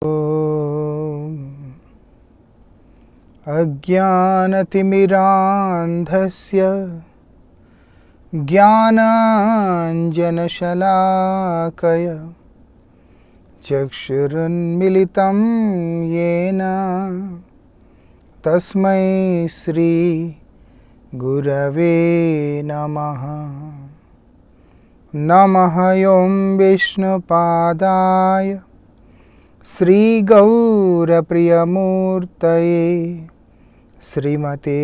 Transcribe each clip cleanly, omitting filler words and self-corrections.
अज्ञानतिमिरान्धस्य ज्ञानाञ्जनशलाकया चक्षुरुन्मिलितं येन तस्मै श्री गुरवे नमः। नमः ॐ विष्णुपादाय श्रीगौरप्रियमूर्तये श्रीमते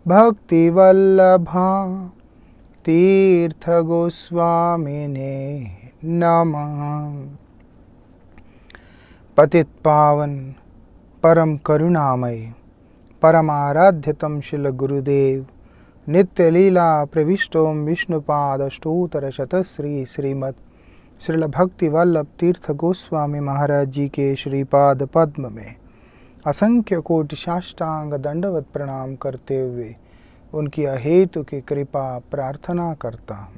भक्तिवल्लभा तीर्थ गोस्वामिने नमः। पतित पावन परम करुणामय परमाराध्यतम शिल गुरुदेव नित्यलीला प्रविष्टोम विष्णुपाद अष्टोत्तर शतश्री श्रीमद श्रील भक्ति वल्लभ तीर्थ गोस्वामी महाराज जी के श्रीपाद पद्म में असंख्य कोटि साष्टांग दंडवत प्रणाम करते हुए उनकी अहेतु की कृपा प्रार्थना करता हूँ।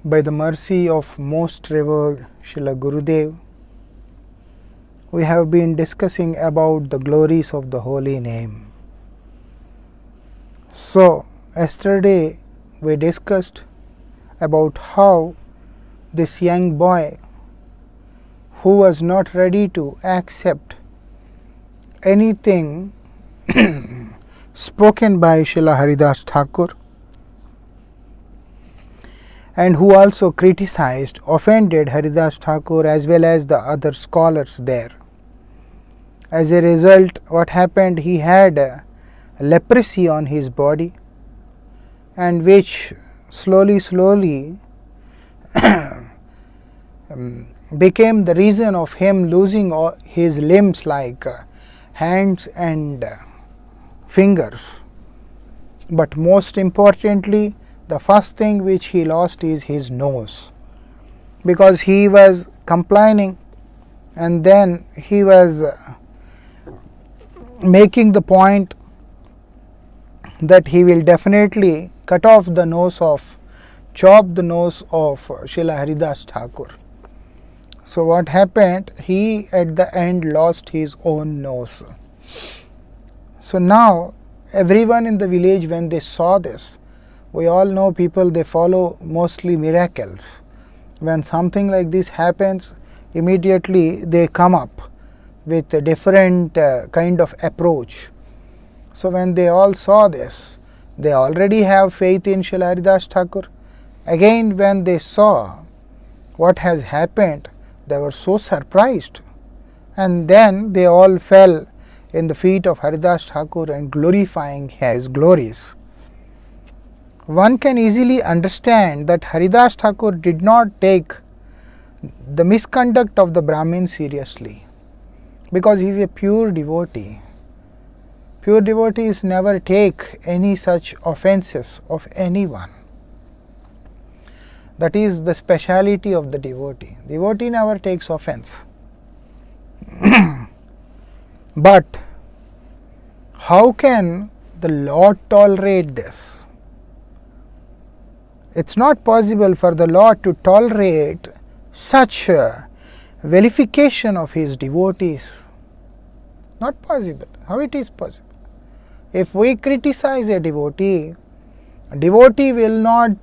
By the mercy of most revered Srila Gurudev, we have been discussing about the glories of the holy name. So, yesterday we discussed about how this young boy who was not ready to accept anything spoken by Srila Haridas Thakur, and who also criticized, offended Haridas Thakur as well as the other scholars there. As a result, what happened, he had leprosy on his body, and which slowly became the reason of him losing all his limbs like hands and fingers. But most importantly, the first thing which he lost is his nose, because he was complaining and then he was making the point that he will definitely cut off the nose of, chop the nose of Srila Haridas Thakur. So what happened, he at the end lost his own nose. So now everyone in the village, when they saw this, we all know people, they follow mostly miracles. When something like this happens, immediately they come up with a different kind of approach. So when they all saw this, they already have faith in Srila Haridas Thakur. Again, when they saw what has happened, they were so surprised, and then they all fell in the feet of Haridas Thakur and glorifying his glories. One can easily understand that Haridas Thakur did not take the misconduct of the Brahmin seriously, because he is a pure devotee. Pure devotees never take any such offenses of anyone. That is the speciality of the devotee. Devotee never takes offense. But how can the Lord tolerate this? It's not possible for the Lord to tolerate such vilification of his devotees. Not possible. How it is possible? If we criticize a devotee will not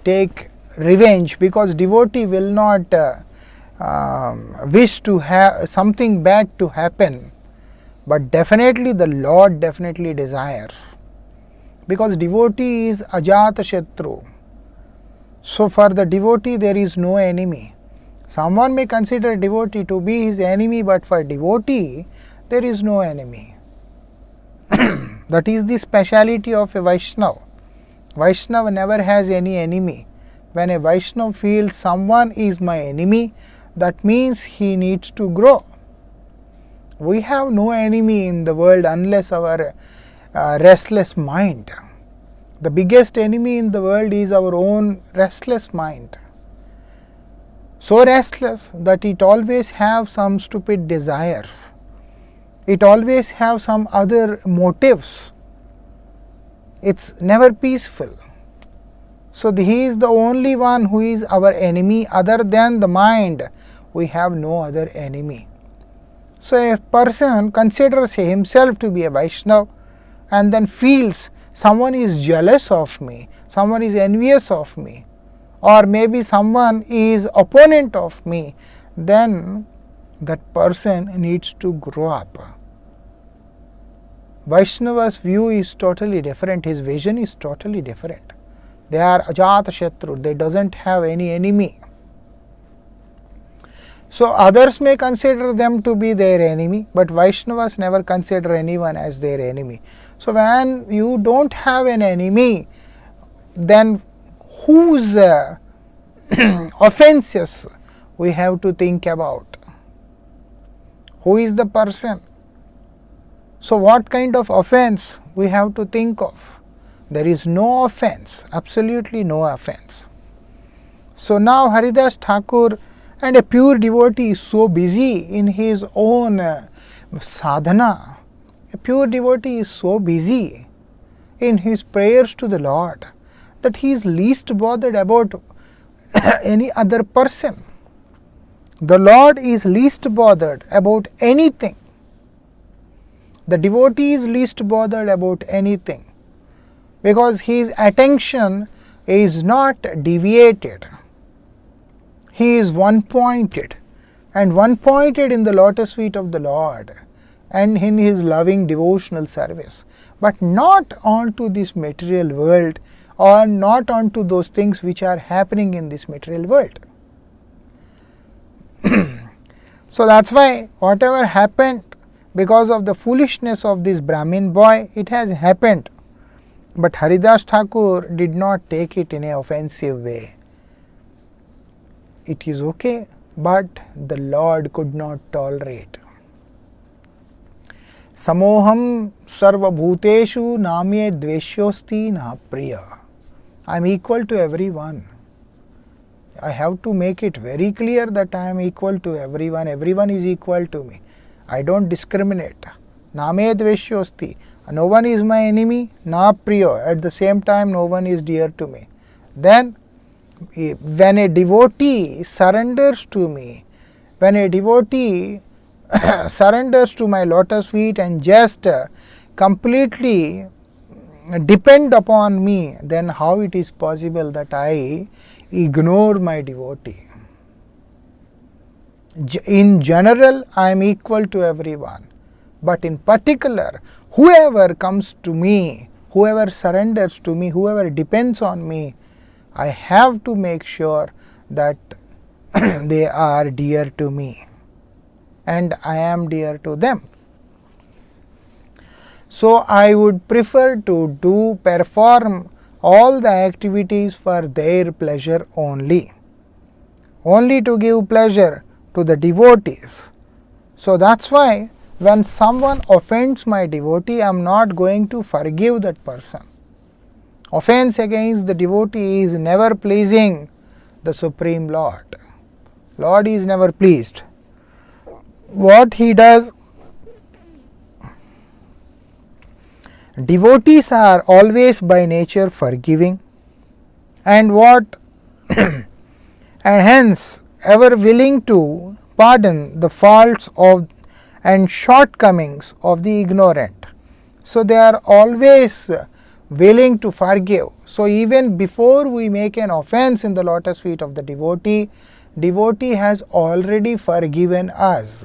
take revenge, because devotee will not wish to have something bad to happen, but definitely the Lord definitely desires, because devotee is ajata shatru. So for the devotee there is no enemy. Someone may consider devotee to be his enemy, but for devotee there is no enemy. That is the speciality of a Vaishnava. Vaishnava never has any enemy. When a Vaishnava feels someone is my enemy, that means he needs to grow. We have no enemy in the world unless our restless mind. The biggest enemy in the world is our own restless mind. So restless that it always have some stupid desires. It always have some other motives. It's never peaceful. So he is the only one who is our enemy. Other than the mind, we have no other enemy. So a person considers himself to be a Vaishnava and then feels someone is jealous of me, someone is envious of me, or maybe someone is opponent of me, then that person needs to grow up. Vaishnava's view is totally different, his vision is totally different. They are Ajata Shatru, they doesn't have any enemy. So others may consider them to be their enemy, but Vaishnavas never consider anyone as their enemy. So when you don't have an enemy, then whose offenses we have to think about? Who is the person? So what kind of offense we have to think of? There is no offense, absolutely no offense. So now Haridas Thakur and a pure devotee is so busy in his own sadhana. A pure devotee is so busy in his prayers to the Lord that he is least bothered about any other person. The Lord is least bothered about anything. The devotee is least bothered about anything because his attention is not deviated. He is one pointed and one pointed in the lotus feet of the Lord and in his loving devotional service, but not onto this material world or not onto those things which are happening in this material world. So that's why whatever happened because of the foolishness of this Brahmin boy, it has happened. But Haridas Thakur did not take it in an offensive way. It is okay, but the Lord could not tolerate. Samoham sarva bhuteshu namye dveshyosti na priya. I am equal to everyone. I have to make it very clear that I am equal to everyone. Everyone is equal to me. I don't discriminate. Name dveshyosti. No one is my enemy. Na priya. At the same time, no one is dear to me. Then, when a devotee surrenders to me, when a devotee surrenders to my lotus feet and just completely depend upon me, then how it is possible that I ignore my devotee? In general, I am equal to everyone, but in particular, whoever comes to me, whoever surrenders to me, whoever depends on me, I have to make sure that they are dear to me and I am dear to them. So I would prefer to perform all the activities for their pleasure only to give pleasure to the devotees. So that's why when someone offends my devotee, I am not going to forgive that person. Offense against the devotee is never pleasing the Supreme Lord. Lord is never pleased. What he does, devotees are always by nature forgiving and and hence ever willing to pardon the faults of and shortcomings of the ignorant. So they are always willing to forgive. So even before we make an offense in the lotus feet of the devotee has already forgiven us.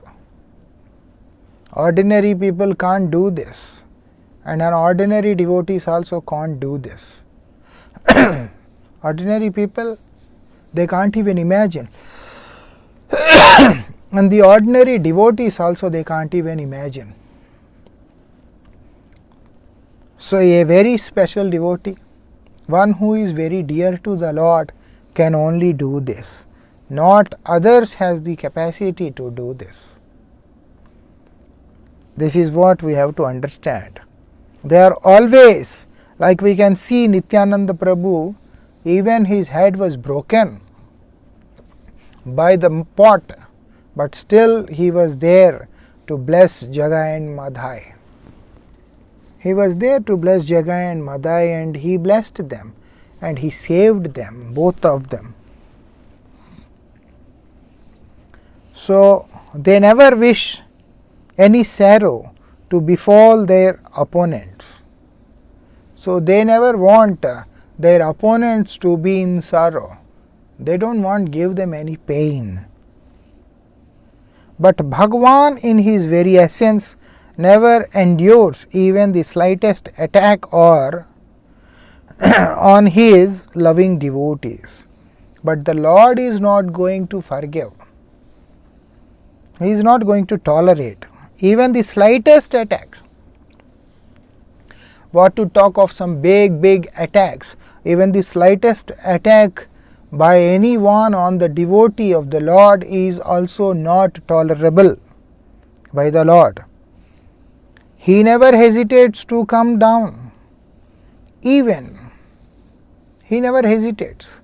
Ordinary people can't do this, and an ordinary devotees also can't do this. Ordinary people, they can't even imagine. And the ordinary devotees also, they can't even imagine. So a very special devotee, one who is very dear to the Lord, can only do this. Not others has the capacity to do this. This is what we have to understand. They are always, like we can see Nityananda Prabhu, even his head was broken by the pot, but still he was there to bless Jagai and Madhai. He was there to bless Jagai and Madhai, and he blessed them. and he saved them, both of them. So they never wish any sorrow to befall their opponents. So they never want their opponents to be in sorrow. They don't want give them any pain. But Bhagwan in his very essence never endures even the slightest attack or on his loving devotees. But the Lord is not going to forgive. He is not going to tolerate even the slightest attack. What to talk of some big attacks? Even the slightest attack by anyone on the devotee of the Lord is also not tolerable by the Lord. He never hesitates to come down. Even he never hesitates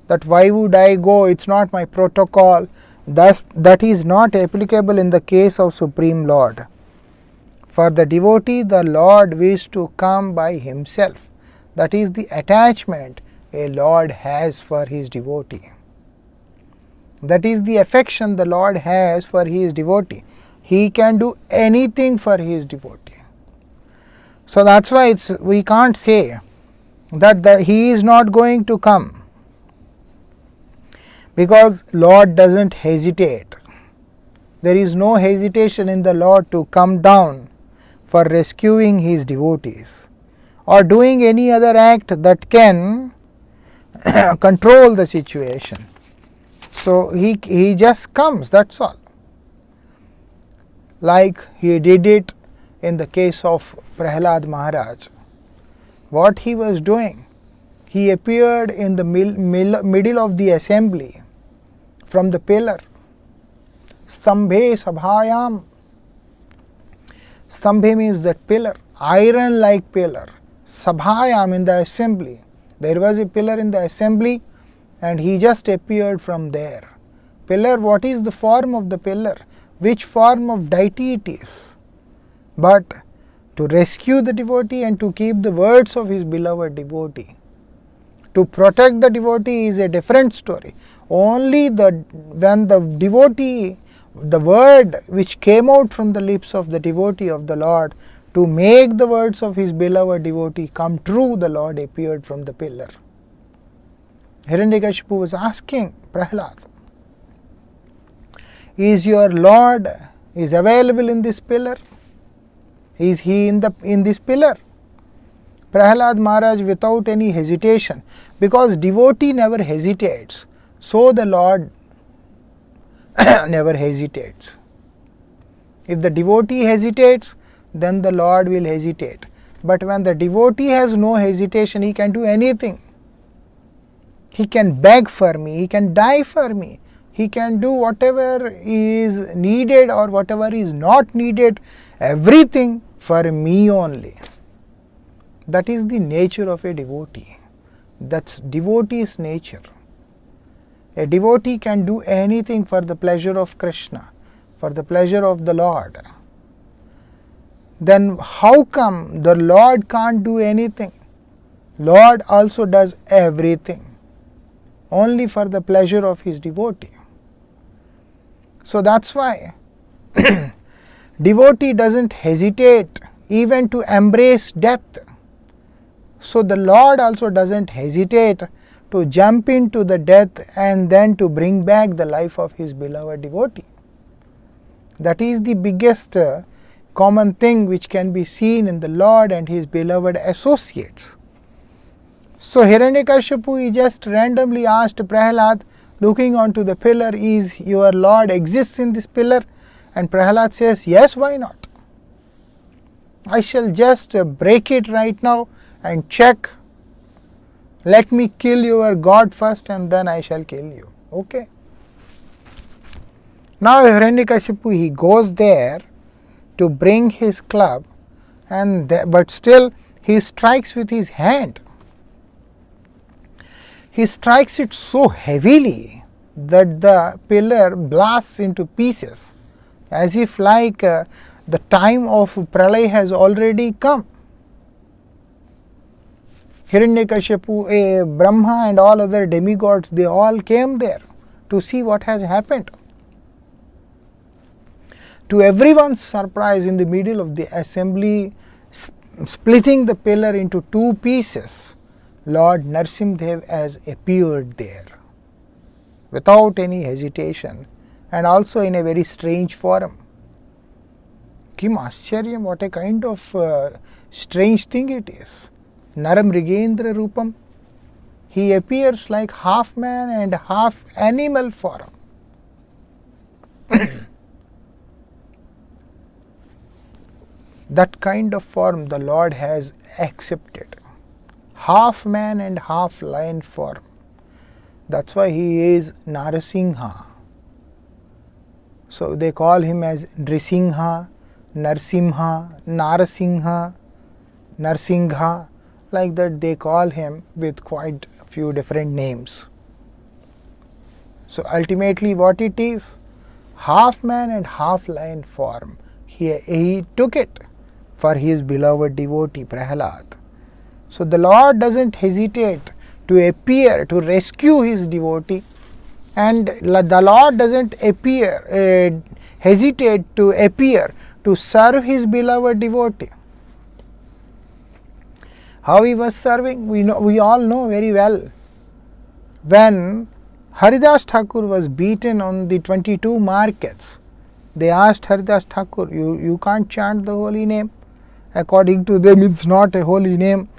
that why would I go, it's not my protocol. Thus, that is not applicable in the case of Supreme Lord. For the devotee, the Lord wished to come by himself. That is the attachment a Lord has for his devotee. That is the affection the Lord has for his devotee. He can do anything for his devotee. So that's why we can't say that he is not going to come, because Lord doesn't hesitate. There is no hesitation in the Lord to come down for rescuing his devotees or doing any other act that can control the situation. So he just comes, that's all. Like he did it in the case of Prahlad Maharaj. What he was doing, he appeared in the middle of the assembly from the pillar. Stambhe sabhayam. Stambhe means that pillar, iron like pillar. Sabhayam, in the assembly. There was a pillar in the assembly and he just appeared from there. Pillar, what is the form of the pillar? Which form of deity it is? But to rescue the devotee and to keep the words of his beloved devotee. To protect the devotee is a different story. Only when the devotee, the word which came out from the lips of the devotee of the Lord, to make the words of his beloved devotee come true, the Lord appeared from the pillar. Hiranyakashipu was asking Prahlad, is your Lord is available in this pillar? Is he in this pillar? Prahlad Maharaj, without any hesitation, because devotee never hesitates, so the Lord never hesitates. If the devotee hesitates, then the Lord will hesitate. But when the devotee has no hesitation, he can do anything. He can beg for me, he can die for me, he can do whatever is needed or whatever is not needed, everything for me only. That is the nature of a devotee. That's devotee's nature. A devotee can do anything for the pleasure of Krishna, for the pleasure of the Lord. Then how come the Lord can't do anything? Lord also does everything, only for the pleasure of his devotee. So that's why devotee doesn't hesitate even to embrace death. So the Lord also doesn't hesitate to jump into the death and then to bring back the life of his beloved devotee. That is the biggest common thing which can be seen in the Lord and his beloved associates. So Hiranyakashipu, he just randomly asked Prahlad, looking onto the pillar, is your Lord exists in this pillar? And Prahlad says, yes, why not? I shall just break it right now and check. Let me kill your God first and then I shall kill you. Okay. Now Hiranyakashipu, he goes there to bring his club, but still he strikes with his hand. He strikes it so heavily that the pillar blasts into pieces, as if like the time of pralay has already come. Hiranyakashipu, Brahma and all other demigods, they all came there to see what has happened. To everyone's surprise, in the middle of the assembly, splitting the pillar into two pieces, Lord Narsimhadev has appeared there without any hesitation, and also in a very strange form. Kim Ascharya, what a kind of strange thing it is. Naram Rigendra Rupam. He appears like half man and half animal form. That kind of form the Lord has accepted. Half man and half lion form. That's why he is Narasingha. So they call him as Nrisingha, Narsimha, Narasingha, Narsingha. Like that they call him with quite a few different names. So ultimately what it is? Half man and half lion form. He took it for his beloved devotee Prahlad. So the Lord doesn't hesitate to appear to rescue his devotee, and the Lord doesn't hesitate to appear to serve his beloved devotee. How he was serving, we all know very well. When Haridas Thakur was beaten on the 22 markets, they asked Haridas Thakur, you can't chant the holy name. According to them, it's not a holy name.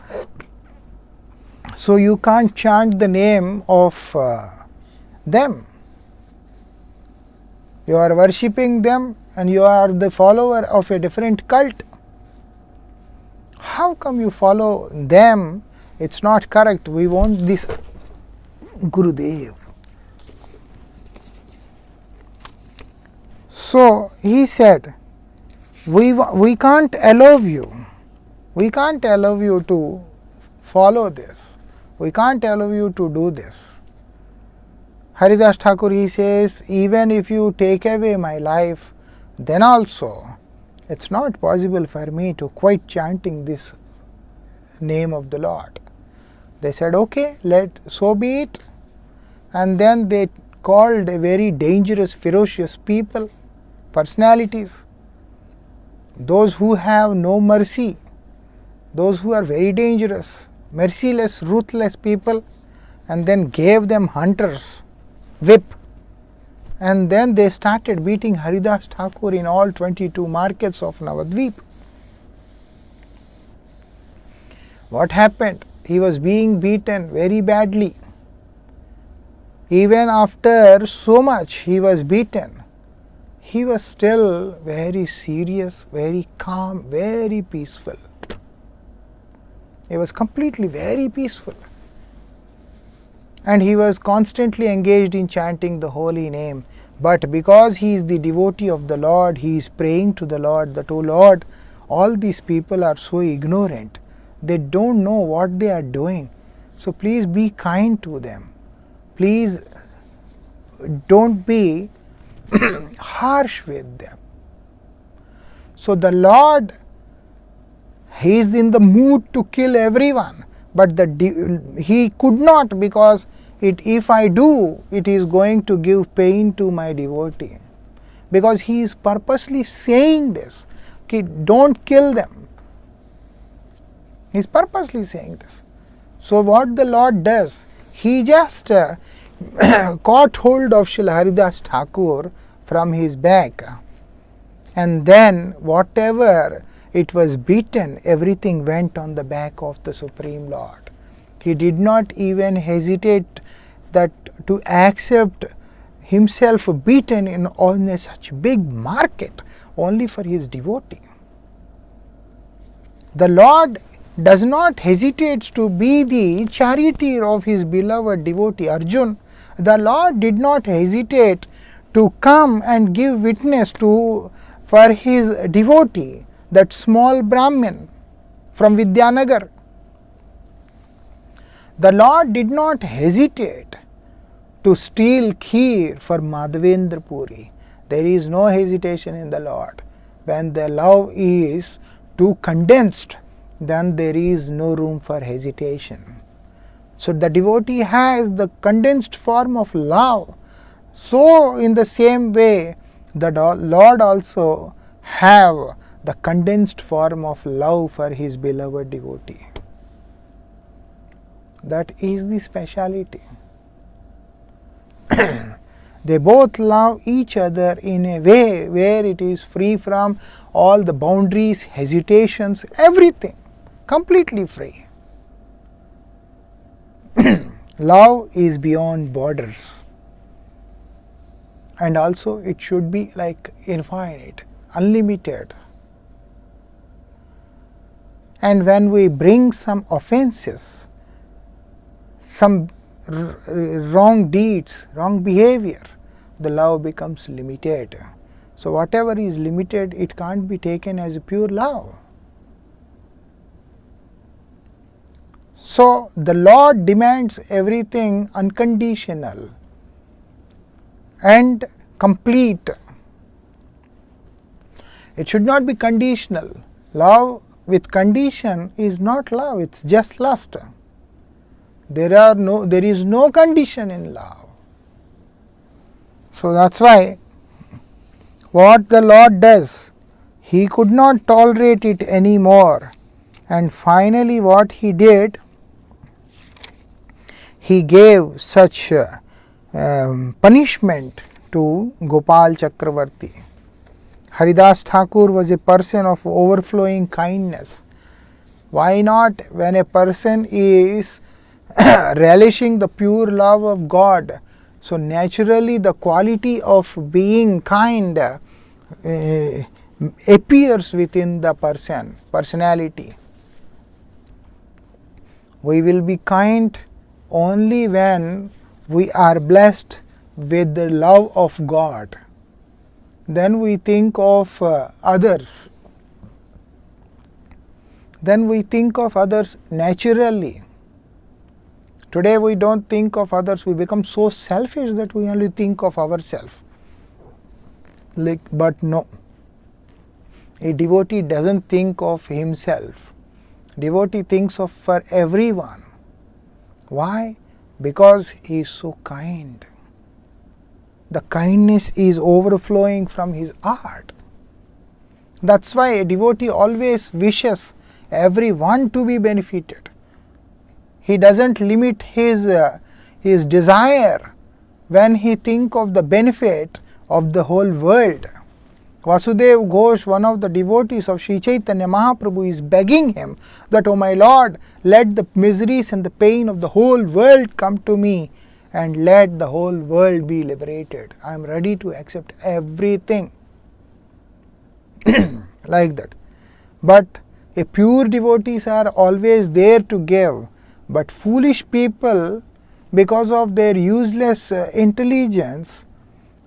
So you can't chant the name of them. You are worshipping them and you are the follower of a different cult. How come you follow them? It's not correct. We want this Gurudev. So he said, we can't allow you. We can't allow you to follow this. We can't allow you to do this. Haridas Thakur, he says, even if you take away my life, then also it's not possible for me to quit chanting this name of the Lord. They said, okay, so be it. And then they called a very dangerous, ferocious people, personalities, those who have no mercy, those who are very dangerous, merciless, ruthless people, and then gave them hunters, whip, and then they started beating Haridas Thakur in all 22 markets of Navadvip. What happened? He was being beaten very badly. Even after so much he was beaten, he was still very serious, very calm, very peaceful. He was completely very peaceful. And he was constantly engaged in chanting the holy name. But because he is the devotee of the Lord, he is praying to the Lord that, O Lord, all these people are so ignorant. They don't know what they are doing. So please be kind to them. Please don't be harsh with them. So the Lord, he is in the mood to kill everyone, but he could not, because if I do, it is going to give pain to my devotee. Because he is purposely saying this, don't kill them. He is purposely saying this. So what the Lord does, he just caught hold of Srila Haridas Thakur from his back, and then whatever it was beaten, everything went on the back of the Supreme Lord. He did not even hesitate that to accept himself beaten on such big market only for his devotee. The Lord does not hesitate to be the charioteer of his beloved devotee Arjun. The Lord did not hesitate to come and give witness for his devotee, that small Brahmin from Vidyanagar. The Lord did not hesitate to steal kheer for Madhavendra Puri. There is no hesitation in the Lord. When the love is too condensed, then there is no room for hesitation. So the devotee has the condensed form of love. So in the same way, the Lord also have the condensed form of love for his beloved devotee. That is the speciality. They both love each other in a way where it is free from all the boundaries, hesitations, everything, completely free. Love is beyond borders, and also it should be like infinite, unlimited. And when we bring some offenses, some wrong deeds, wrong behavior, the love becomes limited. So whatever is limited, it can't be taken as a pure love. So the Lord demands everything unconditional and complete. It should not be conditional. Love with condition is not love, it's just lust. There is no condition in love. So that's why what the Lord does, he could not tolerate it anymore, and finally what he did, he gave such punishment to Gopal Chakravarti. Haridas Thakur was a person of overflowing kindness. Why not, when a person is relishing the pure love of God, so naturally the quality of being kind appears within the personality. We will be kind only when we are blessed with the love of God. Then we think of others. Then we think of others naturally. Today we don't think of others, we become so selfish that we only think of ourselves. But no, a devotee doesn't think of himself. Devotee thinks of for everyone. Why? Because he is so kind. The kindness is overflowing from his heart. That's why a devotee always wishes everyone to be benefited. He doesn't limit his desire when he thinks of the benefit of the whole world. Vasudev Ghosh, one of the devotees of Sri Chaitanya Mahaprabhu, is begging him that, "O my Lord, let the miseries and the pain of the whole world come to me and let the whole world be liberated. I am ready to accept everything." Like that. But a pure devotees are always there to give. But foolish people, because of their useless intelligence,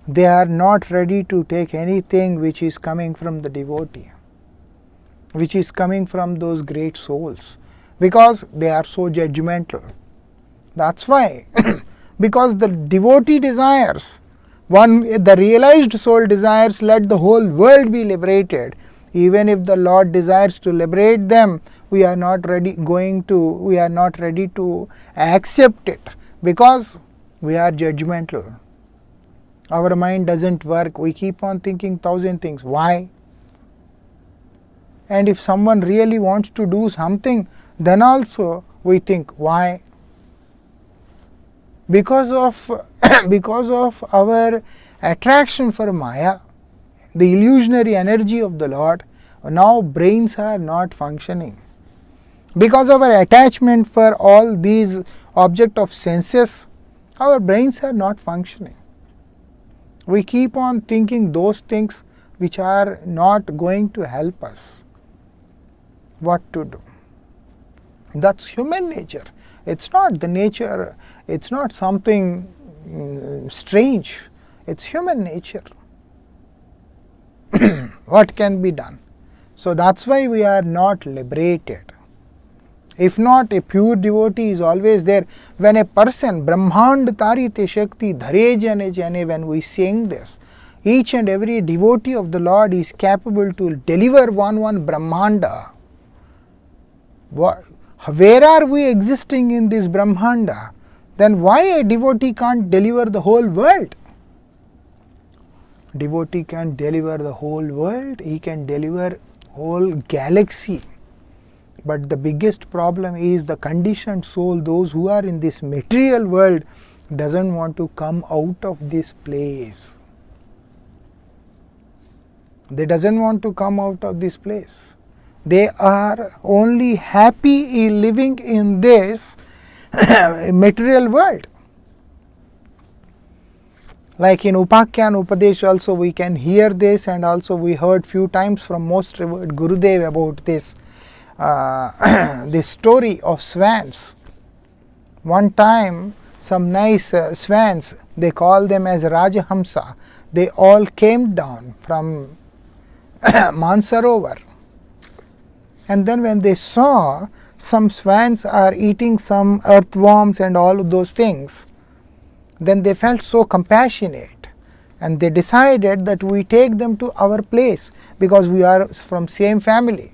they are not ready to take anything which is coming from the devotee, which is coming from those great souls, because they are so judgmental. That's why, because the devotee desires, the realized soul desires, let the whole world be liberated. Even if the Lord desires to liberate them, we are not ready to accept it, because we are judgmental. Our mind doesn't work. We keep on thinking 1,000 things. Why? And if someone really wants to do something, then also we think, why? Because of our attraction for Maya, the illusionary energy of the Lord, now brains are not functioning. Because of our attachment for all these objects of senses, our brains are not functioning. We keep on thinking those things which are not going to help us. What to do? That's human nature. It's not the nature, it's not something strange. It's human nature. What can be done? So that's why we are not liberated. If not, a pure devotee is always there. When a person, Brahmand Tarite Shakti Dhare Jane Jane, when we sing this, each and every devotee of the Lord is capable to deliver one Brahmanda. Where are we existing in this Brahmanda? Then why a devotee can't deliver the whole world? Devotee can deliver the whole world, he can deliver whole galaxy. But the biggest problem is the conditioned soul, those who are in this material world, doesn't want to come out of this place. They doesn't want to come out of this place. They are only happy in living in this material world. Like in Upakyan Upadesh also we can hear this, and also we heard few times from most revered Gurudev about this this story of swans. One time some nice swans, they call them as Rajahamsa, they all came down from Mansarovar, and then when they saw some swans are eating some earthworms and all of those things, then they felt so compassionate, and they decided that we take them to our place because we are from same family.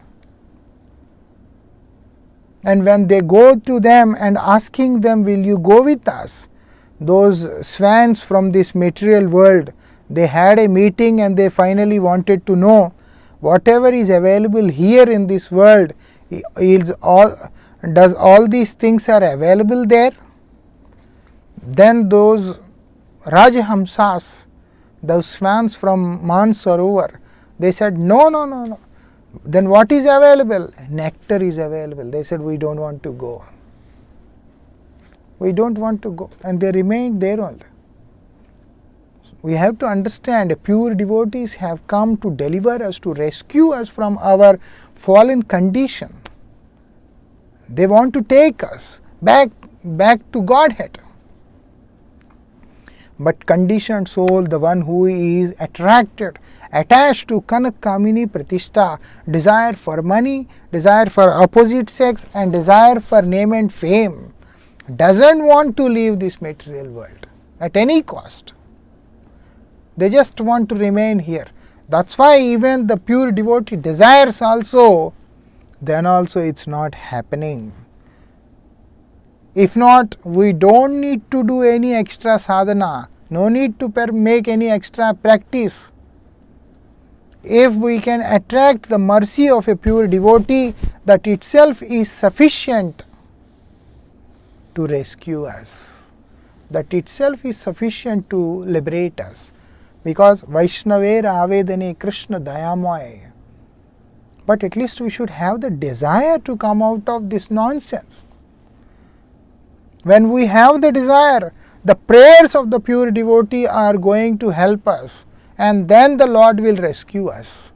And when they go to them and asking them, will you go with us? Those swans from this material world, they had a meeting and they finally wanted to know whatever is available here in this world, does all these things are available there? Then those Rajahamsas, those swans from Mansarovar, they said, no. Then what is available? Nectar is available. They said, we don't want to go. We don't want to go. And they remained there only. We have to understand, pure devotees have come to deliver us, to rescue us from our fallen condition. They want to take us back to Godhead. But conditioned soul, the one who is attached to Kanak Kamini Pratishtha, desire for money, desire for opposite sex, and desire for name and fame, doesn't want to leave this material world at any cost. They just want to remain here. That's why even the pure devotee desires also, then also it's not happening. If not, we don't need to do any extra sadhana, no need to make any extra practice. If we can attract the mercy of a pure devotee, that itself is sufficient to rescue us. That itself is sufficient to liberate us. Because Vaishnavera Avedane Krishna Dayamaya. But at least we should have the desire to come out of this nonsense. When we have the desire, the prayers of the pure devotee are going to help us, and then the Lord will rescue us.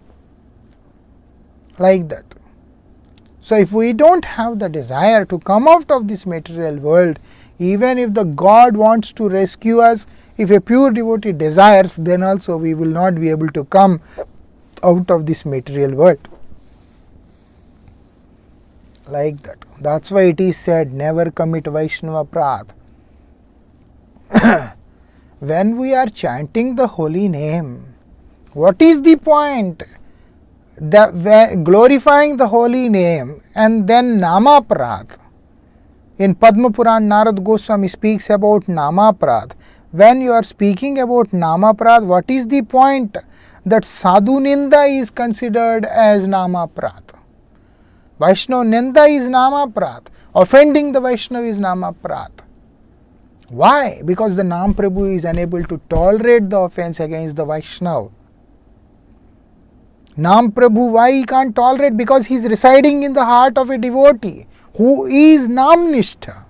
Like that. So if we don't have the desire to come out of this material world, even if the God wants to rescue us, if a pure devotee desires, then also we will not be able to come out of this material world. Like that. That's why it is said, never commit Vaishnava Prad. When we are chanting the holy name, what is the point? Glorifying the holy name and then Namaprad. In Padma Puran, Narad Goswami speaks about Namaprad. When you are speaking about Namaprad, what is the point? That Sadhu Ninda is considered as Namaprad. Vaishnava Ninda is Namaprad. Offending the Vaishnava is Namaprad. Why? Because the Naam Prabhu is unable to tolerate the offense against the Vaishnava. Naam Prabhu, why he can't tolerate? Because he is residing in the heart of a devotee who is Namnishtha.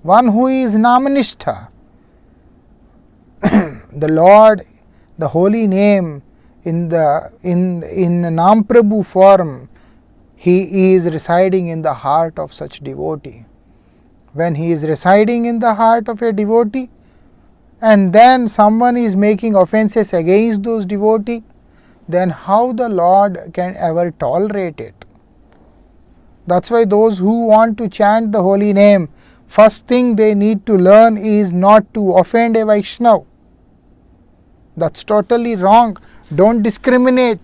One who is Namnishtha. The Lord, the holy name in Naam Prabhu form, he is residing in the heart of such devotee. When he is residing in the heart of a devotee, and then someone is making offenses against those devotees, then how the Lord can ever tolerate it? That's why those who want to chant the holy name, first thing they need to learn is not to offend a Vaishnava. That's totally wrong. Don't discriminate.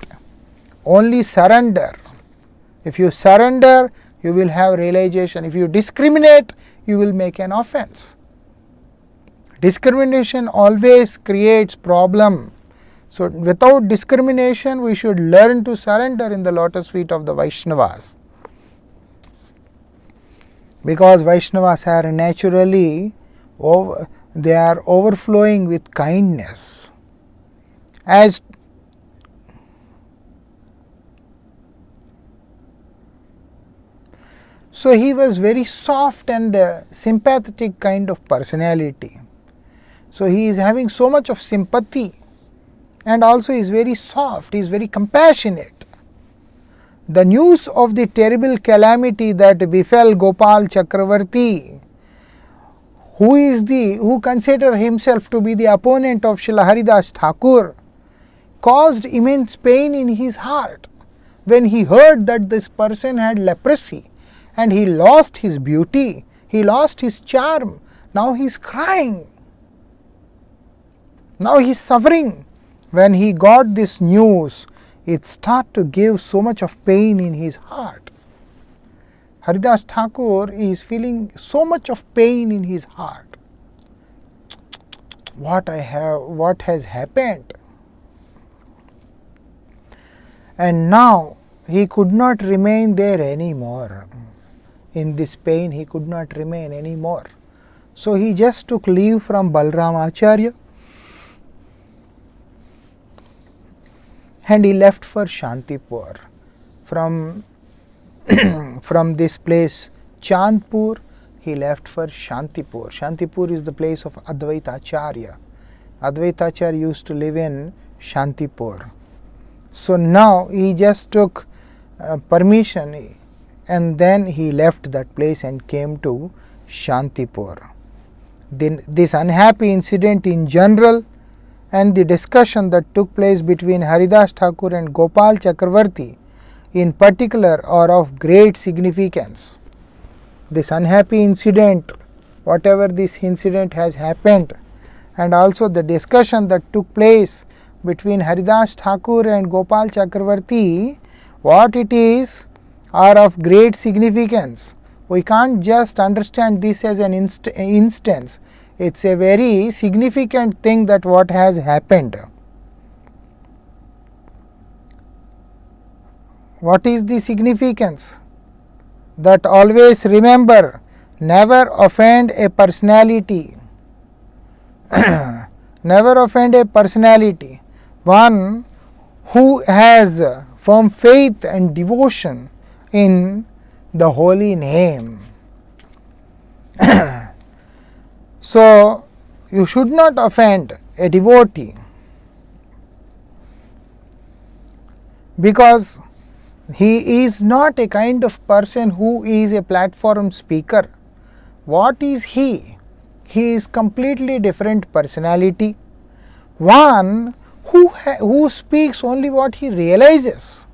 Only surrender. If you surrender, you will have realization. If you discriminate, you will make an offense. Discrimination always creates problem. So without discrimination, we should learn to surrender in the lotus feet of the Vaishnavas. Because Vaishnavas are naturally, they are overflowing with kindness. So he was very soft and sympathetic kind of personality. So he is having so much of sympathy, and also he is very soft, he is very compassionate. The news of the terrible calamity that befell Gopal Chakravarti, who considered himself to be the opponent of Srila Haridas Thakur, caused immense pain in his heart when he heard that this person had leprosy and he lost his beauty, he lost his charm. Now he is crying. Now he is suffering. When he got this news, it started to give so much of pain in his heart. Haridas Thakur is feeling so much of pain in his heart. What has happened? And now he could not remain there anymore. In this pain he could not remain anymore. So he just took leave from Balram Acharya and he left for Shantipur. From this place Chandpur, he left for Shantipur. Shantipur is the place of Advaita Acharya. Advaita Acharya used to live in Shantipur. So now he just took permission and then he left that place and came to Shantipur. Then this unhappy incident in general and the discussion that took place between Haridas Thakur and Gopal Chakravarti in particular are of great significance. This unhappy incident, whatever this incident has happened, and also the discussion that took place between Haridas Thakur and Gopal Chakravarti, what it is, are of great significance. We can't just understand this as an instance. It's a very significant thing that what has happened. What is the significance? That always remember, never offend a personality. Never offend a personality. One who has firm faith and devotion in the holy name. So you should not offend a devotee, because he is not a kind of person who is a platform speaker. What is he? He is completely different personality. One who speaks only what he realizes.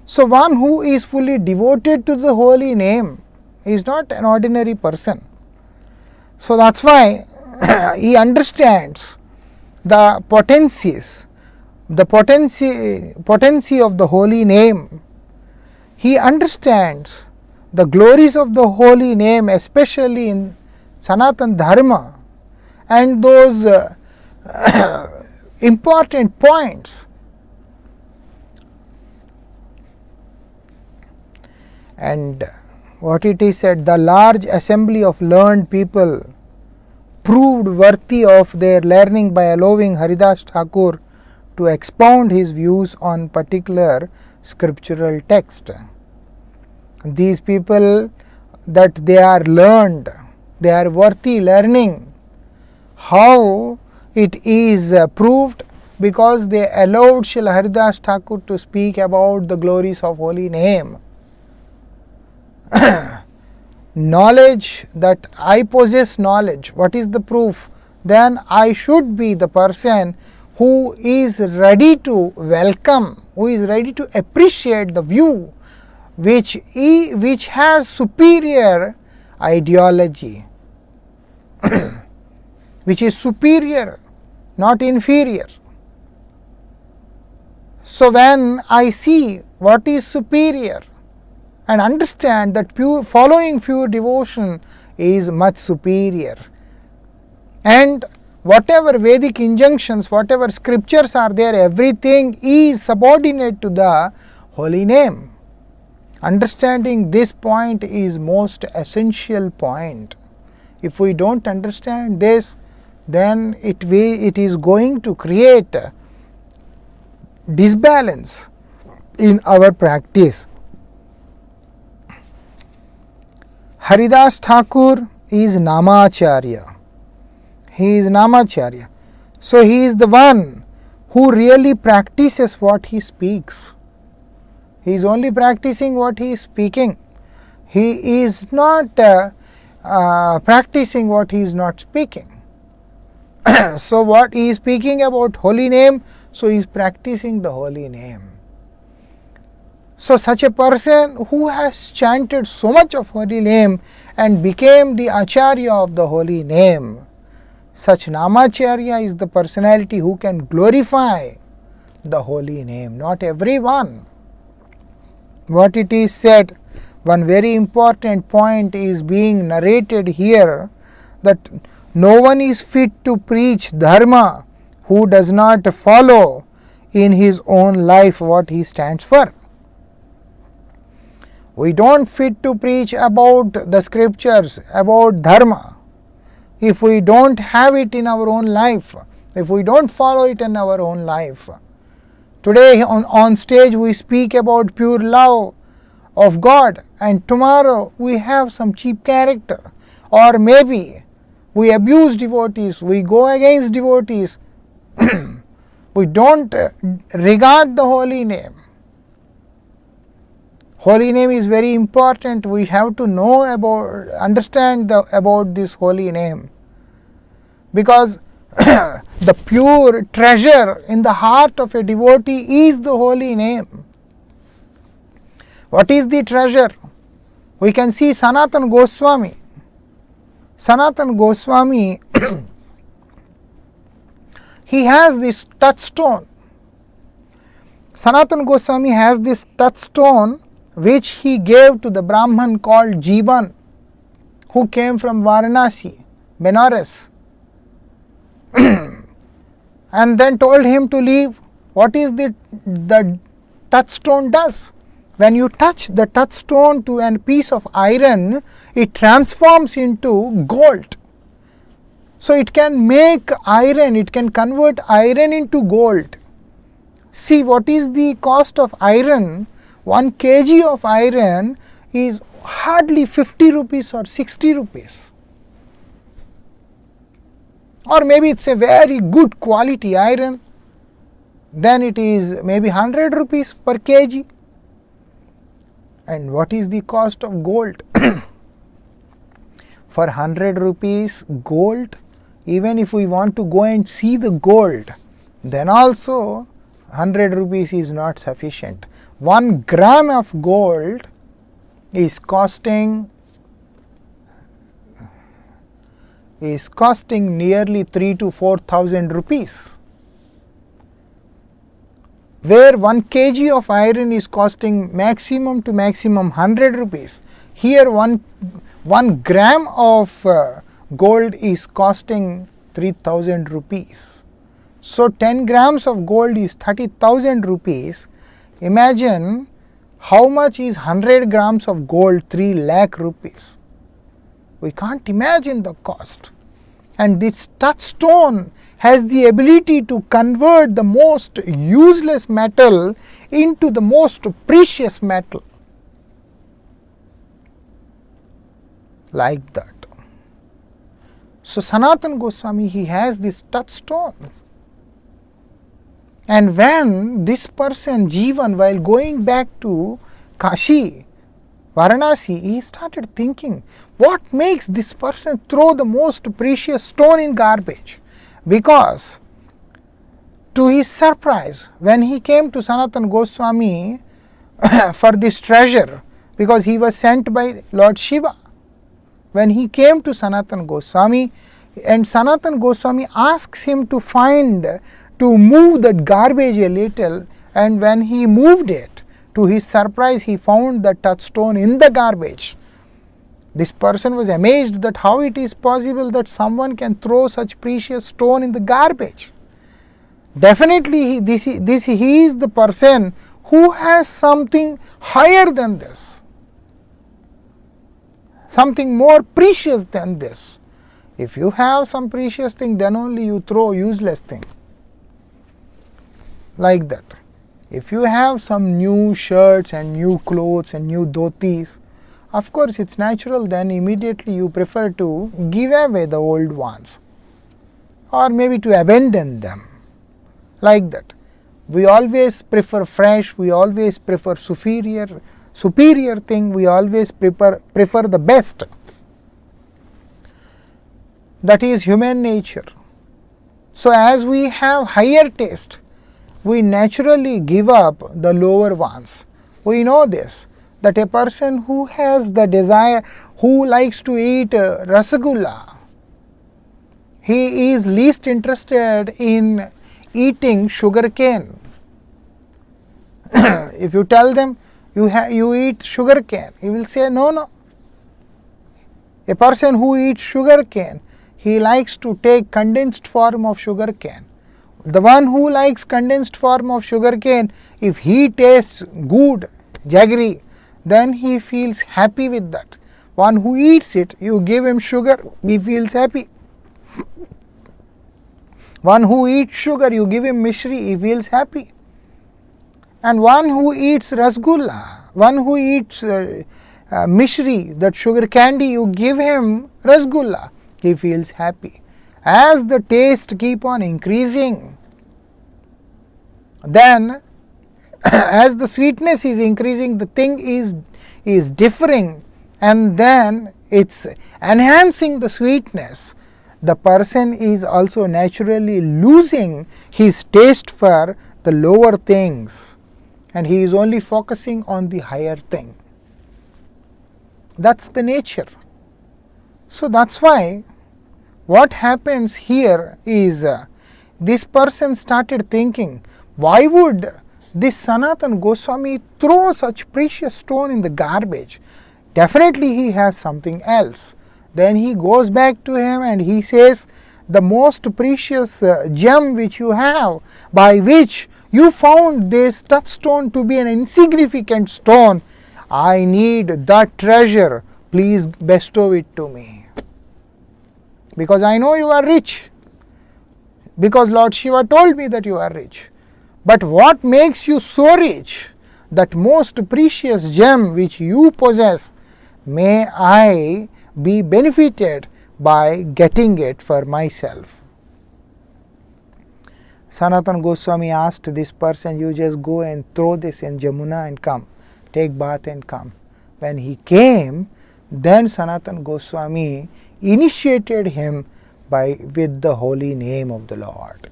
So one who is fully devoted to the holy name is not an ordinary person. So that's why he understands the potencies, the potency of the holy name. He understands the glories of the holy name, especially in Sanatan Dharma, and those important points. And what it is said, the large assembly of learned people proved worthy of their learning by allowing Haridas Thakur to expound his views on particular scriptural text. These people, that they are learned, they are worthy learning. How it is proved? Because they allowed Srila Haridas Thakur to speak about the glories of holy name. Knowledge, that I possess knowledge, what is the proof? Then I should be the person who is ready to welcome, who is ready to appreciate the view which has superior ideology, which is superior, not inferior. So when I see what is superior, and understand that following pure devotion is much superior. And whatever Vedic injunctions, whatever scriptures are there, everything is subordinate to the holy name. Understanding this point is most essential point. If we don't understand this, then it is going to create disbalance in our practice. Haridas Thakur is Namacharya. He is Namacharya. So he is the one who really practices what he speaks. He is only practicing what he is speaking. He is not practicing what he is not speaking. So what he is speaking about holy name, so he is practicing the holy name. So such a person who has chanted so much of holy name and became the Acharya of the holy name, such Namacharya is the personality who can glorify the holy name. Not everyone. What it is said, one very important point is being narrated here, that no one is fit to preach dharma who does not follow in his own life what he stands for. We don't fit to preach about the scriptures, about dharma, if we don't have it in our own life, if we don't follow it in our own life. Today on stage we speak about pure love of God, and tomorrow we have some cheap character, or maybe we abuse devotees, we go against devotees, we don't regard the holy name. Holy name is very important. We have to know understand about this holy name, because the pure treasure in the heart of a devotee is the holy name. What is the treasure? We can see Sanatana Goswami. Sanatana Goswami he has this touchstone. Sanatana Goswami has this touchstone which he gave to the Brahman called Jiban, who came from Varanasi, Benares, and then told him to leave. What is the touchstone does? When you touch the touchstone to a piece of iron, it transforms into gold. So it can make iron, it can convert iron into gold. See, what is the cost of iron? 1 kg of iron is hardly 50 rupees or 60 rupees. Or maybe it's a very good quality iron, then it is maybe 100 rupees per kg. And what is the cost of gold? For 100 rupees gold, even if we want to go and see the gold, then also 100 rupees is not sufficient. 1 gram of gold is costing nearly 3,000 to 4,000 rupees, where 1 kg of iron is costing maximum to maximum 100 rupees. Here 1 gram of gold is costing 3,000 rupees. So 10 grams of gold is 30,000 rupees. Imagine how much is 100 grams of gold, 3 lakh rupees. We can't imagine the cost. And this touchstone has the ability to convert the most useless metal into the most precious metal. Like that. So Sanatana Goswami, he has this touchstone. And when this person, Jivan, while going back to Kashi, Varanasi, he started thinking, what makes this person throw the most precious stone in garbage? Because to his surprise, when he came to Sanatana Goswami for this treasure, because he was sent by Lord Shiva, when he came to Sanatana Goswami, and Sanatana Goswami asks him to move that garbage a little, and when he moved it, To his surprise, he found the touchstone in the garbage. This person was amazed that how it is possible that someone can throw such precious stone in the garbage. Definitely he is the person who has something higher than this, something more precious than this. If you have some precious thing, then only you throw useless thing. Like that. If you have some new shirts and new clothes and new dhotis, of course it's natural, then immediately you prefer to give away the old ones or maybe to abandon them. Like that. We always prefer fresh, we always prefer superior thing, we always prefer the best. That is human nature. So as we have higher taste, we naturally give up the lower ones. We know this, that a person who has the desire, who likes to eat rasagulla, he is least interested in eating sugar cane. If you tell them you eat sugar cane, he will say no. A person who eats sugar cane, he likes to take condensed form of sugar cane. The one who likes condensed form of sugar cane, if he tastes good, jaggery, then he feels happy with that. One who eats it, you give him sugar, he feels happy. One who eats sugar, you give him mishri, he feels happy. And one who eats rasgulla, one who eats mishri, that sugar candy, you give him rasgulla, he feels happy. As the taste keep on increasing, then as the sweetness is increasing, the thing is differing, and then it's enhancing the sweetness. The person is also naturally losing his taste for the lower things, and he is only focusing on the higher thing. That's the nature. So that's why what happens here is this person started thinking, why would this Sanatana Goswami throw such precious stone in the garbage? Definitely he has something else. Then he goes back to him and he says, the most precious gem which you have, by which you found this touchstone to be an insignificant stone, I need that treasure, please bestow it to me. Because I know you are rich, because Lord Shiva told me that you are rich. But what makes you so rich? That most precious gem which you possess, may I be benefited by getting it for myself. Sanatana Goswami asked this person, you just go and throw this in Jamuna and come, take bath and come. When he came, then Sanatana Goswami initiated him with the holy name of the Lord.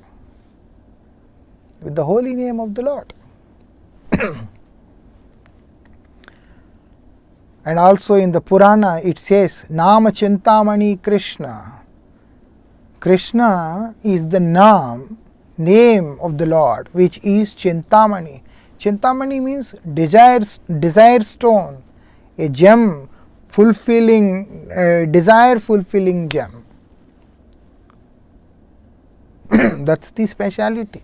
With the holy name of the Lord. And also in the Purana it says, Naam Chintamani Krishna. Krishna is the name of the Lord, which is Chintamani. Chintamani means desire stone, a gem fulfilling, desire fulfilling gem. That's the speciality.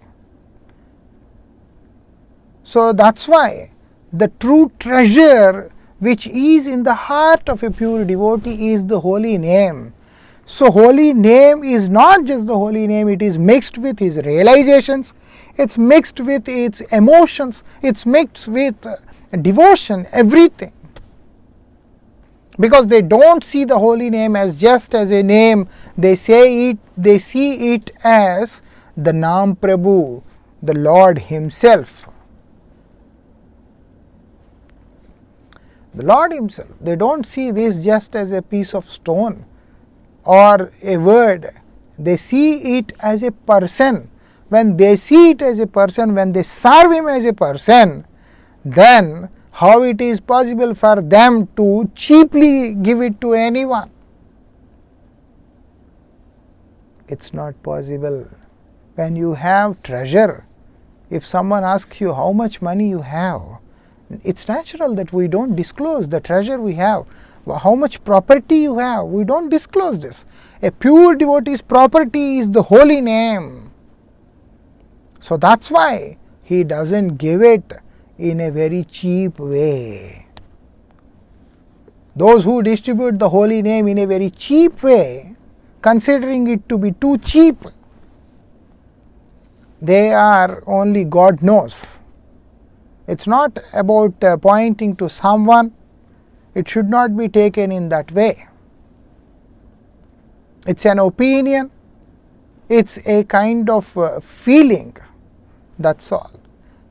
So that's why the true treasure which is in the heart of a pure devotee is the holy name. So holy name is not just the holy name, it is mixed with his realizations, it's mixed with its emotions, it's mixed with devotion, everything. Because they don't see the holy name as just as a name, they see it as the Naam Prabhu, the Lord himself. The Lord himself. They don't see this just as a piece of stone or a word. They see it as a person. When they see it as a person, when they serve him as a person, then how it is possible for them to cheaply give it to anyone? It's not possible. When you have treasure, if someone asks you how much money you have, It's natural that we don't disclose the treasure we have. How much property you have, we don't disclose this. A pure devotee's property is the holy name. So that's why he doesn't give it in a very cheap way. Those who distribute the holy name in a very cheap way, considering it to be too cheap, they are only God knows. It's not about pointing to someone. It should not be taken in that way. It's an opinion. It's a kind of feeling. That's all.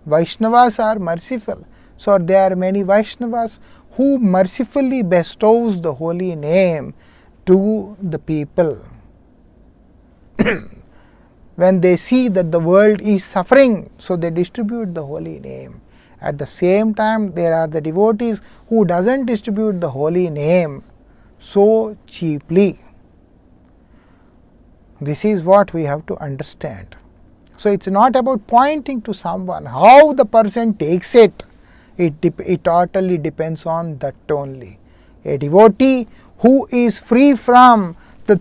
Vaishnavas are merciful. So there are many Vaishnavas who mercifully bestows the holy name to the people. When they see that the world is suffering, so they distribute the holy name. At the same time, there are the devotees who doesn't distribute the holy name so cheaply. This is what we have to understand. So it's not about pointing to someone. How the person takes it, it totally depends on that only. A devotee who is free from the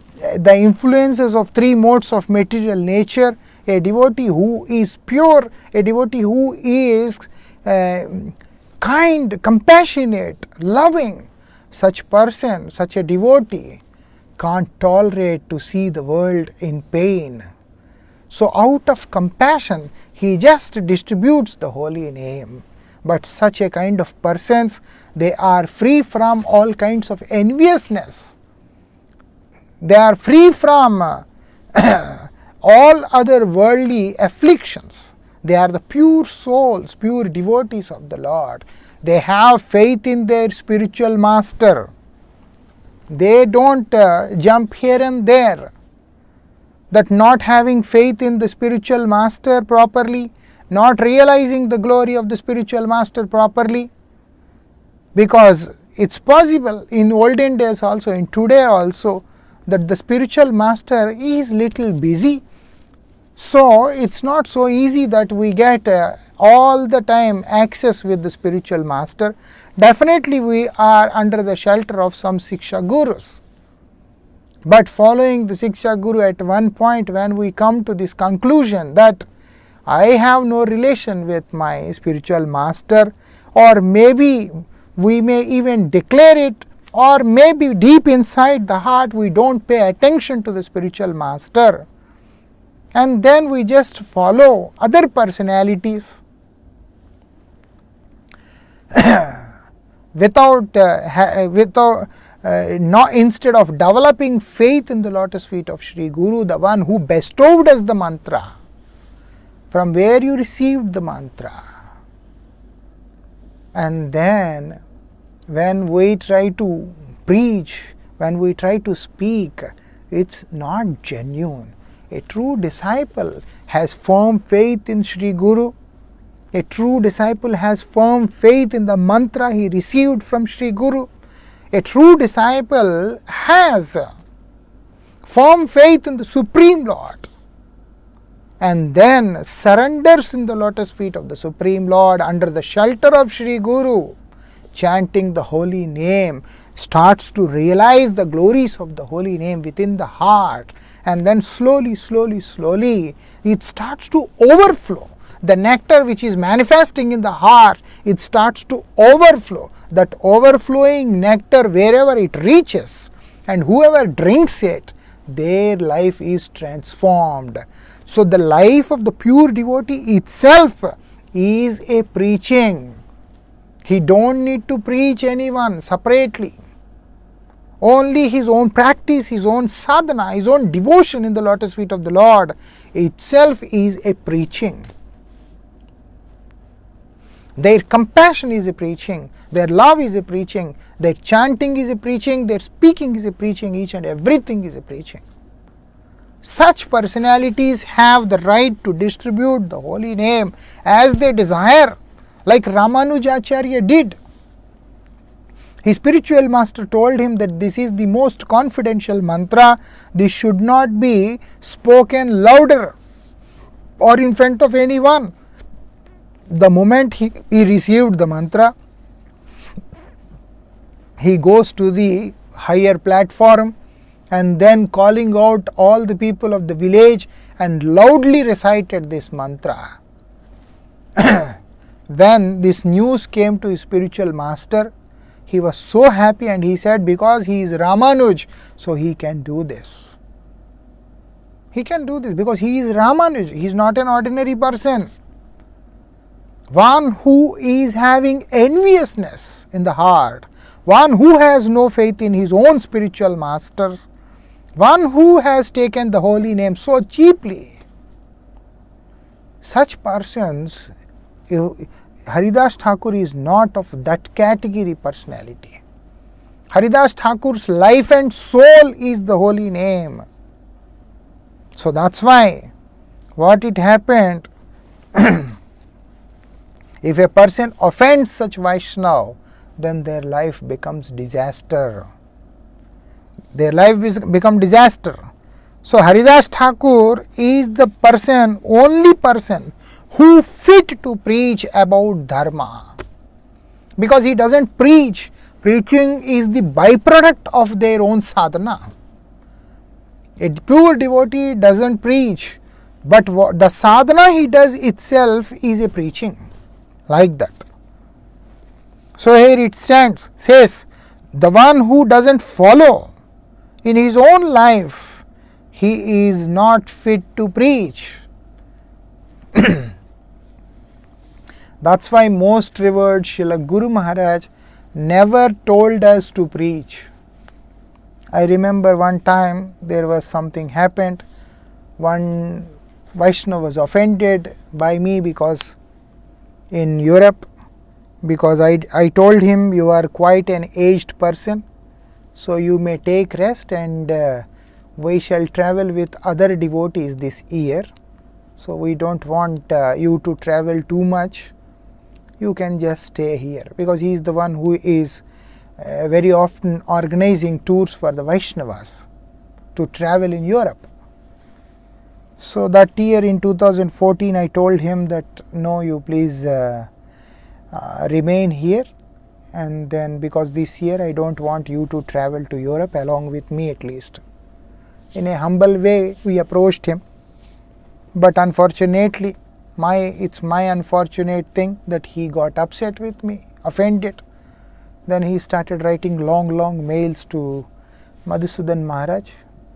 influences of three modes of material nature, a devotee who is pure, a devotee who is kind, compassionate, loving, such person, such a devotee can't tolerate to see the world in pain. So out of compassion, he just distributes the holy name. But such a kind of persons, they are free from all kinds of enviousness. They are free from all other worldly afflictions. They are the pure souls, pure devotees of the Lord. They have faith in their spiritual master. They don't jump here and there. That not having faith in the spiritual master properly, not realizing the glory of the spiritual master properly, because it's possible in olden days also, in today also, that the spiritual master is little busy. So it's not so easy that we get all the time access with the spiritual master. Definitely we are under the shelter of some Siksha Gurus. But following the Siksha Guru, at one point when we come to this conclusion that I have no relation with my spiritual master, or maybe we may even declare it, or maybe deep inside the heart we don't pay attention to the spiritual master, and then we just follow other personalities instead of developing faith in the lotus feet of Sri Guru, the one who bestowed us the mantra, from where you received the mantra. And then when we try to preach, when we try to speak, it's not genuine. A true disciple has firm faith in Sri Guru. A true disciple has firm faith in the mantra he received from Sri Guru. A true disciple has firm faith in the Supreme Lord, and then surrenders in the lotus feet of the Supreme Lord under the shelter of Sri Guru, chanting the holy name, starts to realize the glories of the holy name within the heart, and then slowly it starts to overflow. The nectar which is manifesting in the heart, it starts to overflow. That overflowing nectar, wherever it reaches, and whoever drinks it, their life is transformed. So the life of the pure devotee itself is a preaching. He don't need to preach anyone separately. Only his own practice, his own sadhana, his own devotion in the lotus feet of the Lord itself is a preaching. Their compassion is a preaching, their love is a preaching, their chanting is a preaching, their speaking is a preaching, each and everything is a preaching. Such personalities have the right to distribute the holy name as they desire, like Ramanujacharya did. His spiritual master told him that this is the most confidential mantra, this should not be spoken louder or in front of anyone. The moment he received the mantra, he goes to the higher platform and then calling out all the people of the village and loudly recited this mantra. When this news came to his spiritual master, he was so happy and he said, because he is Ramanuj, so he can do this. He can do this because he is Ramanuj. He is not an ordinary person. One who is having enviousness in the heart, one who has no faith in his own spiritual masters, one who has taken the holy name so cheaply. Such persons, Haridas Thakur is not of that category personality. Haridas Thakur's life and soul is the holy name. So that's why what it happened, if a person offends such Vaishnava, then their life becomes disaster. Their life becomes disaster. So Haridas Thakur is the person, only person who fit to preach about dharma. Because he doesn't preach. Preaching is the byproduct of their own sadhana. A pure devotee doesn't preach, but the sadhana he does itself is a preaching, like that. So here it stands, says, the one who doesn't follow in his own life, he is not fit to preach. That's why most revered Srila Guru Maharaj never told us to preach. I remember one time there was something happened. One Vaishnava was offended by me because in Europe, because I told him, you are quite an aged person, so you may take rest and we shall travel with other devotees this year. So we don't want you to travel too much. You can just stay here, because he is the one who is very often organizing tours for the Vaishnavas to travel in Europe. So that year in 2014 I told him that no, you please remain here, and then because this year I don't want you to travel to Europe along with me at least. In a humble way we approached him, but unfortunately it's my unfortunate thing that he got upset with me, offended. Then he started writing long mails to Madhusudan Maharaj,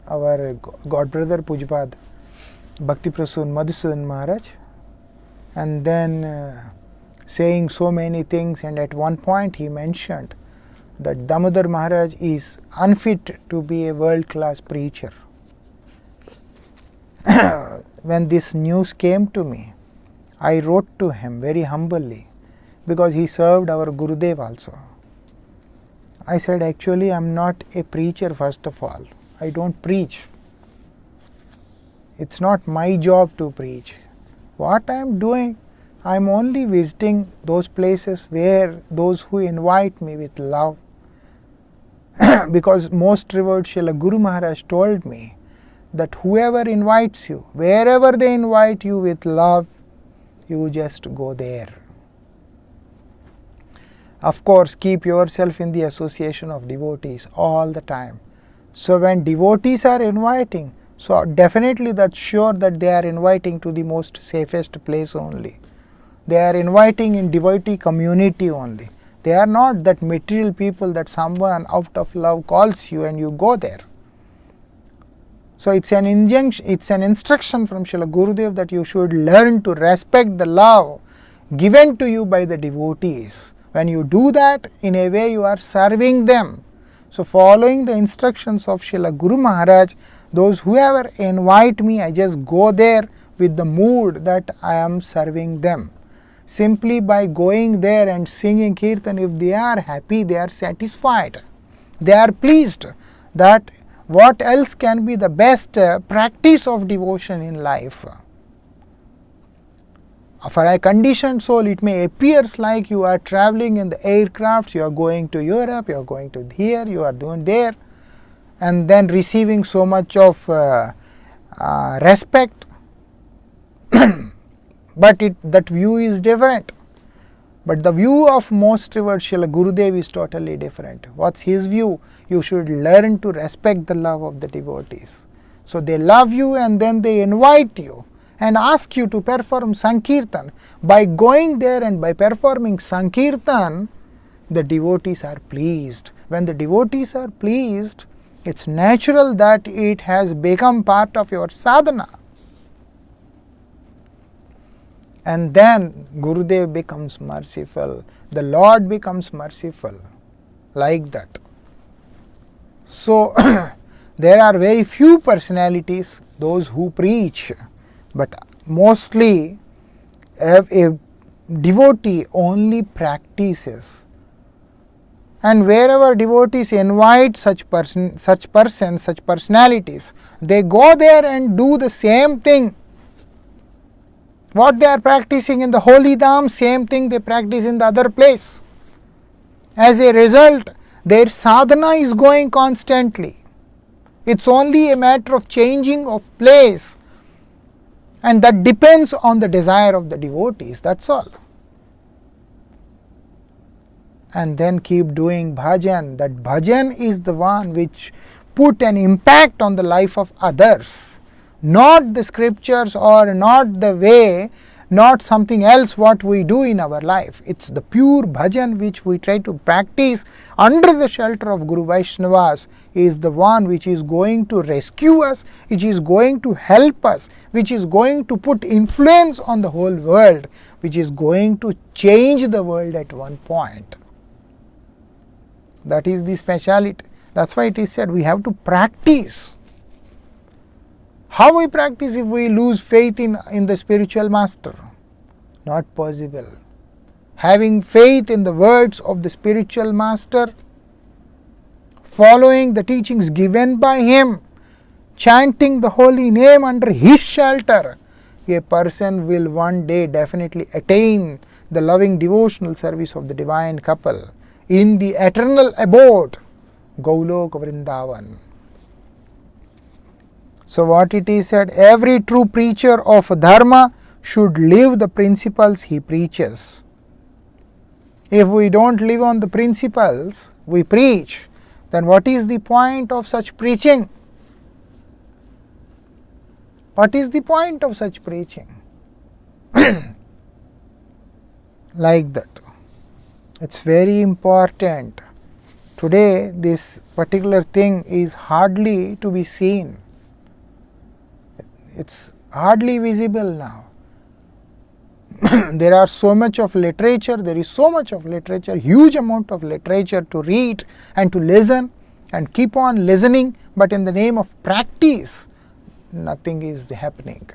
our god brother Pujpad Bhakti Prasoon Madhusudan Maharaj, and then saying so many things, and at one point he mentioned that Damodar Maharaj is unfit to be a world-class preacher. When this news came to me, I wrote to him very humbly, because he served our Gurudev also. I said, actually I am not a preacher first of all. I don't preach. It's not my job to preach. What I am doing, I am only visiting those places where those who invite me with love. Because most revered Srila Guru Maharaj told me that whoever invites you, wherever they invite you with love, you just go there. Of course, keep yourself in the association of devotees all the time. So when devotees are inviting, so definitely that's sure that they are inviting to the most safest place only. They are inviting in devotee community only. They are not that material people that someone out of love calls you and you go there. So it's an injunction, it's an instruction from Srila Gurudev that you should learn to respect the love given to you by the devotees. When you do that, in a way you are serving them. So following the instructions of Srila Guru Maharaj, those whoever invite me, I just go there with the mood that I am serving them. Simply by going there and singing Kirtan, if they are happy, they are satisfied, they are pleased, that what else can be the best practice of devotion in life? For a conditioned soul, it may appear like you are traveling in the aircraft, you are going to Europe, you are going to here, you are doing there, and then receiving so much of respect. but that view is different. But the view of most revered Srila Gurudev is totally different. What's his view? You should learn to respect the love of the devotees. So they love you and then they invite you and ask you to perform Sankirtan. By going there and by performing Sankirtan, the devotees are pleased. When the devotees are pleased, it's natural that it has become part of your sadhana. And then Gurudev becomes merciful, the Lord becomes merciful, like that. So, there are very few personalities, those who preach, but mostly a devotee only practices. And wherever devotees invite such personalities, they go there and do the same thing. What they are practicing in the holy dham, same thing they practice in the other place. As a result, their sadhana is going constantly. It's only a matter of changing of place, and that depends on the desire of the devotees, that's all. And then keep doing bhajan. That bhajan is the one which put an impact on the life of others. Not the scriptures or not the way, not something else what we do in our life. It's the pure bhajan which we try to practice under the shelter of Guru Vaishnavas is the one which is going to rescue us, which is going to help us, which is going to put influence on the whole world, which is going to change the world at one point. That is the speciality. That's why it is said we have to practice. How we practice if we lose faith in the spiritual master? Not possible. Having faith in the words of the spiritual master, following the teachings given by him, chanting the holy name under his shelter, a person will one day definitely attain the loving devotional service of the divine couple in the eternal abode, Golok Vrindavan. So what it is said, every true preacher of dharma should live the principles he preaches. If we don't live on the principles we preach, then what is the point of such preaching? What is the point of such preaching? Like that. It's very important. Today this particular thing is hardly to be seen. It's hardly visible now. There are so much of literature, there is so much of literature, huge amount of literature to read and to listen and keep on listening, but in the name of practice, nothing is happening.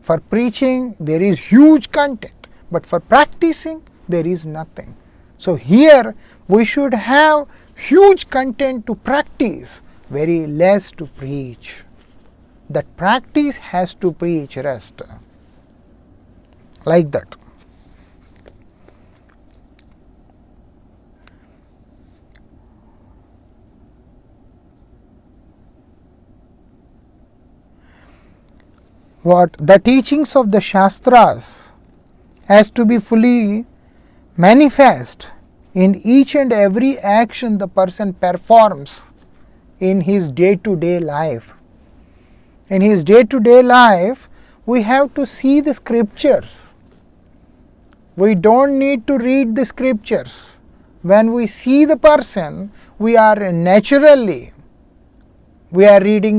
For preaching, there is huge content, but for practicing, there is nothing. So here, we should have huge content to practice, very less to preach. That practice has to preach rest. Like that. What? The teachings of the Shastras has to be fully manifest in each and every action the person performs in his day-to-day life. In his day-to-day life, we have to see the scriptures. We don't need to read the scriptures. When we see the person, we are reading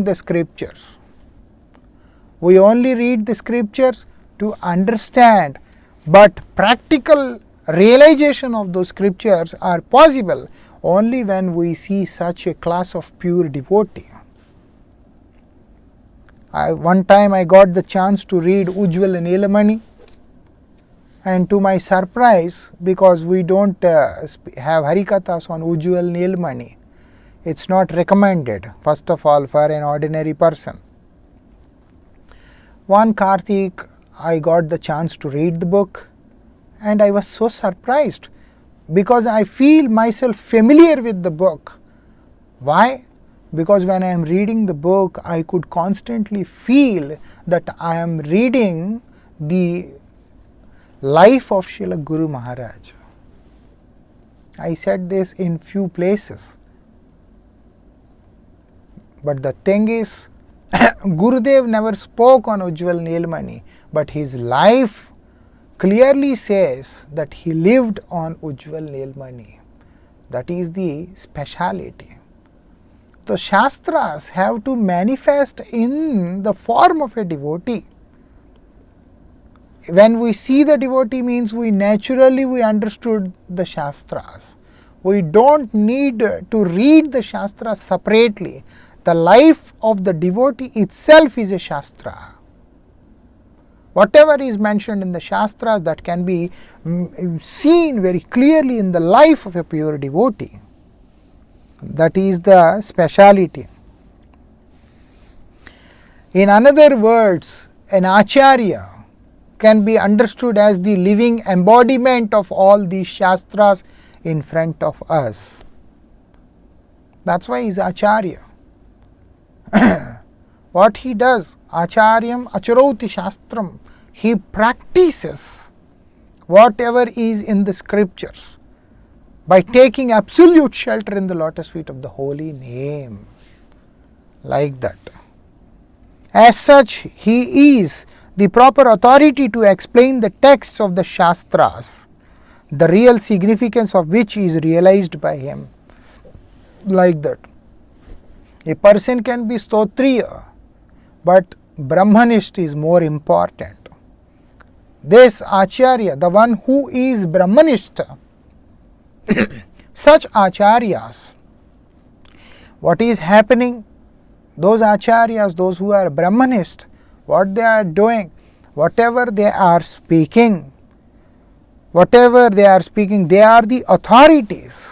the scriptures. We only read the scriptures to understand, but practical realization of those scriptures are possible only when we see such a class of pure devotee. One time I got the chance to read Ujjwal Neelamani, and to my surprise, because we don't have Harikathas on Ujjwal Neelamani, it's not recommended, first of all, for an ordinary person. One Kartik, I got the chance to read the book, and I was so surprised because I feel myself familiar with the book. Why? because when I am reading the book, I could constantly feel that I am reading the life of Srila Guru Maharaj. I said this in few places. But the thing is, Gurudev never spoke on Ujjwal Nilmani, but his life clearly says that he lived on Ujjwal Nilmani. That is the speciality. The Shastras have to manifest in the form of a devotee. When we see the devotee means we understood the Shastras. We don't need to read the Shastras separately. The life of the devotee itself is a Shastra. Whatever is mentioned in the Shastras, that can be seen very clearly in the life of a pure devotee. That is the speciality. In other words, an Acharya can be understood as the living embodiment of all these Shastras in front of us. That's why he is Acharya. What he does, Acharyam Acharoti Shastram, he practices whatever is in the scriptures by taking absolute shelter in the lotus feet of the holy name. Like that. As such, he is the proper authority to explain the texts of the Shastras, the real significance of which is realized by him. Like that. A person can be Stotriya, but Brahmanist is more important. This Acharya, the one who is Brahmanist, such Acharyas, what is happening? Those Acharyas, those who are Brahmanist, what they are doing, whatever they are speaking, they are the authorities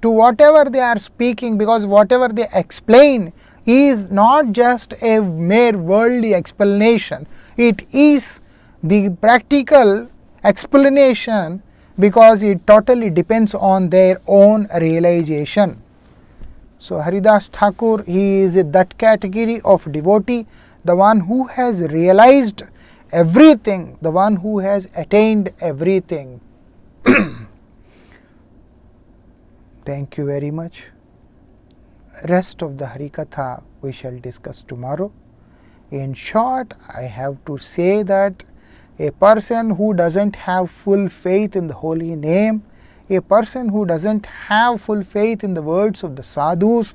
to whatever they are speaking, because whatever they explain is not just a mere worldly explanation. It is the practical explanation, because it totally depends on their own realization. So Haridas Thakur, he is that category of devotee, the one who has realized everything, the one who has attained everything. Thank you very much. Rest of the Harikatha we shall discuss tomorrow. In short, I have to say that a person who doesn't have full faith in the holy name, a person who doesn't have full faith in the words of the sadhus,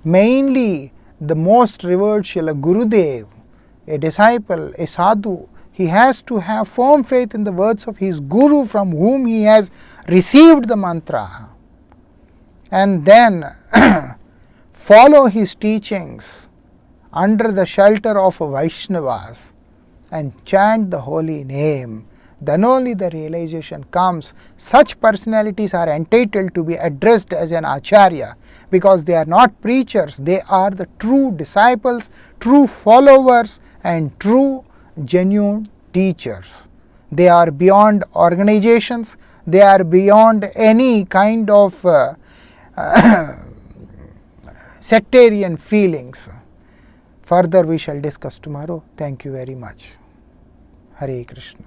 mainly the most revered Srila Gurudev, a disciple, a sadhu, he has to have firm faith in the words of his Guru from whom he has received the mantra, and then follow his teachings under the shelter of Vaishnavas and chant the holy name. Then only the realization comes. Such personalities are entitled to be addressed as an Acharya, because they are not preachers, they are the true disciples, true followers, and true genuine teachers. They are beyond organizations, they are beyond any kind of sectarian feelings. Further we shall discuss tomorrow. Thank you very much. Hare Krishna.